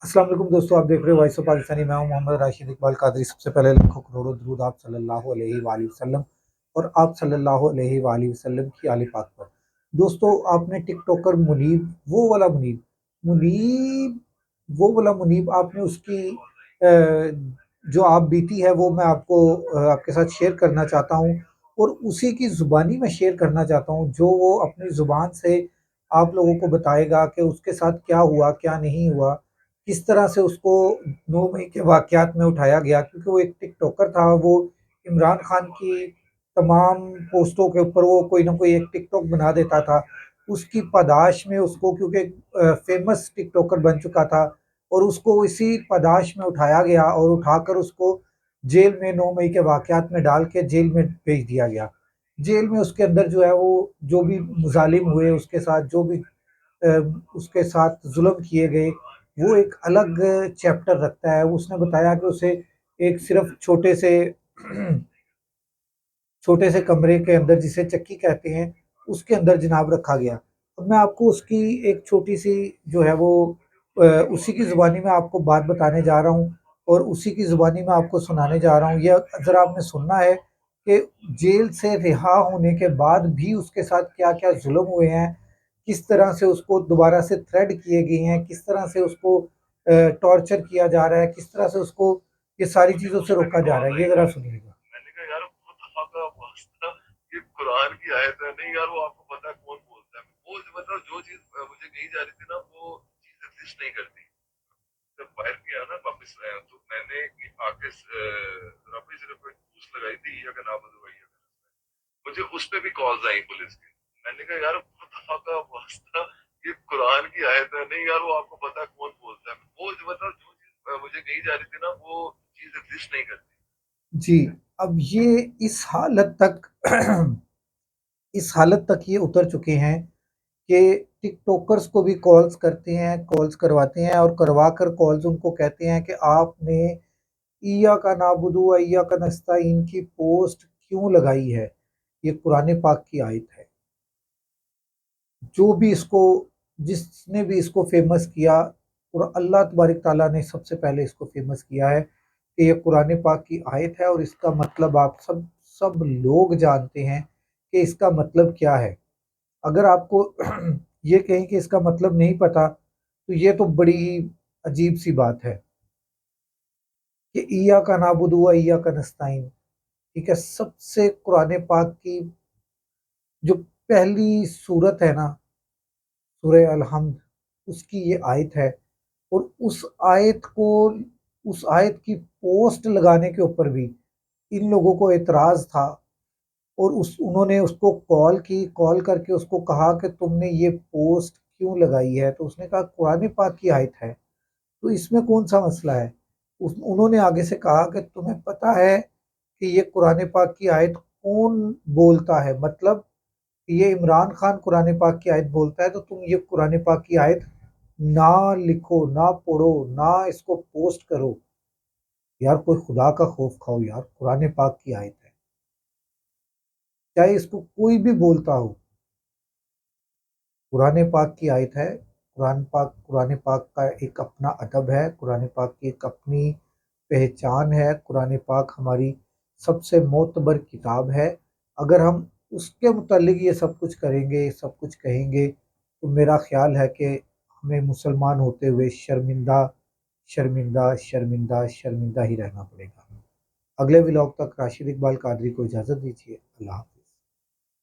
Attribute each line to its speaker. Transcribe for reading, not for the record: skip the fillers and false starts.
Speaker 1: अस्सलाम वालेकुम दोस्तों, आप देख रहे हो वॉइस ऑफ पाकिस्तानी। मैं हूं मोहम्मद राशिद इकबाल कादरी। सबसे पहले लाखों करोड़ों दरूद आप सल्लल्लाहु अलैहि वालैहि वसल्लम और आप सल्लल्लाहु अलैहि वालैहि वसल्लम की आले पाक पर। दोस्तों, आपने टिकटॉकर मुनीब, वो वाला मुनीब, मुनीब वो वाला मुनीब आपने उसकी जो आप बीती है वो मैं आपको आपके साथ शेयर करना चाहता हूँ। और उसी की ज़ुबानी में शेयर करना चाहता हूँ जो वो अपनी ज़ुबान से आप लोगों को बताएगा कि उसके साथ क्या हुआ, क्या नहीं हुआ, किस तरह से उसको 9 मई के वाक़यात में उठाया गया। क्योंकि वो एक टिकटॉकर था, वो इमरान खान की तमाम पोस्टों के ऊपर वो कोई न कोई एक टिकटॉक बना देता था। उसकी पादाश में उसको, क्योंकि फ़ेमस टिकटॉकर बन चुका था, और उसको इसी पादाश में उठाया गया और उठाकर उसको जेल में 9 मई के वाक़यात में डाल के जेल में भेज दिया गया। जेल में उसके अंदर जो है वो जो भी मुज़ालिम हुए उसके साथ, जो भी अ, उसके साथ ज़ुल्म किए गए, वो एक अलग चैप्टर रखता है। उसने बताया कि उसे एक सिर्फ़ छोटे से कमरे के अंदर, जिसे चक्की कहते हैं, उसके अंदर जनाब रखा गया। अब मैं आपको उसकी एक छोटी-सी जो है वो उसी की ज़ुबानी में आपको बात बताने जा रहा हूँ और उसी की ज़ुबानी में आपको सुनाने जा रहा हूँ। ये ज़रा आपने सुनना है कि जेल से रिहा होने के बाद भी उसके साथ क्या-क्या ज़ुल्म हुए हैं, किस तरह से उसको दोबारा से थ्रेड किए गए हैं, किस तरह से उसको टॉर्चर किया जा रहा है, किस तरह से उसको ये सारी चीज़ों से रोका जा रहा है। ये ज़रा सुनिएगा। मैंने कहा यार खुदा का वास्ता, ये कुरान की आयत है। नहीं यार, वो आपको पता है कौन बोलता है। वो मतलब जो चीज मुझे कही जा रही थी ना, वो चीज एग्जिस्ट नहीं करती। जब बाहर गया ना वापस आया तो मैंने आके रबी सिर्फ पूछ लगाई थी या का नाम भैया, मुझे उस पे भी कॉल्स आई पुलिस की। मैंने कहा यार खुदा का वास्ता, ये कुरान की आयत है। नहीं यार, वो आपको पता है कौन बोलता है। वो मतलब जो चीज मुझे कही जा रही थी ना, वो चीज एग्जिस्ट नहीं करती। जी, अब ये इस हालत तक इस हालत तक ये उतर चुके हैं कि टिकटॉकर्स को भी कॉल्स करते हैं, कॉल्स करवाते हैं और करवा कर कॉल्स उनको कहते हैं कि आपने ईया का नाबुदु व ईया का नस्ताइन की पोस्ट क्यों लगाई है? ये कुरान पाक की आयत है। जो भी इसको जिसने भी इसको फ़ेमस किया, और अल्लाह तबारक ताला ने सबसे पहले इसको फ़ेमस किया है कि ये कुरान पाक की आयत है और इसका मतलब आप सब सब लोग जानते हैं कि इसका मतलब क्या है। अगर आपको ये कहें कि इसका मतलब नहीं पता, तो ये तो बड़ी ही अजीब-सी बात है कि इय्या का नाबुदु व इय्या का नस्ताइन, ठीक है? सबसे कुरान पाक की जो पहली सूरत है ना, सूरह अल-हम्द, उसकी ये आयत है। और उस आयत की पोस्ट लगाने के ऊपर भी इन लोगों को एतराज़ था, और उस उन्होंने उसको कॉल की, कॉल करके उसको कहा कि तुमने ये पोस्ट क्यों लगाई है? तो उसने कहा कुरान पाक की आयत है, तो इसमें कौन-सा मसला है? उन्होंने आगे से कहा कि तुम्हें पता है कि ये कुरान पाक की आयत कौन बोलता है? मतलब ये इमरान खान कुरान पाक की आयत बोलता है, तो तुम ये कुरान पाक की आयत ना लिखो, ना पढ़ो, ना इसको पोस्ट करो। यार कोई खुदा का खौफ खाओ यार, कुरान पाक की आयत है। चाहे इसको कोई भी बोलता हो, कुरान पाक की आयत है। कुरान पाक का एक अपना अदब है, कुरान पाक की एक अपनी पहचान है। कुरान पाक हमारी सबसे मोतबर किताब है। अगर हम उसके मुतालिक ये सब कुछ करेंगे, सब कुछ कहेंगे, तो मेरा ख़्याल है कि हमें मुसलमान होते हुए शर्मिंदा, शर्मिंदा, शर्मिंदा, शर्मिंदा ही रहना पड़ेगा। अगले व्लॉग तक राशिद इकबाल कादरी को इजाज़त दीजिए। अल्लाह हाफ़िज़।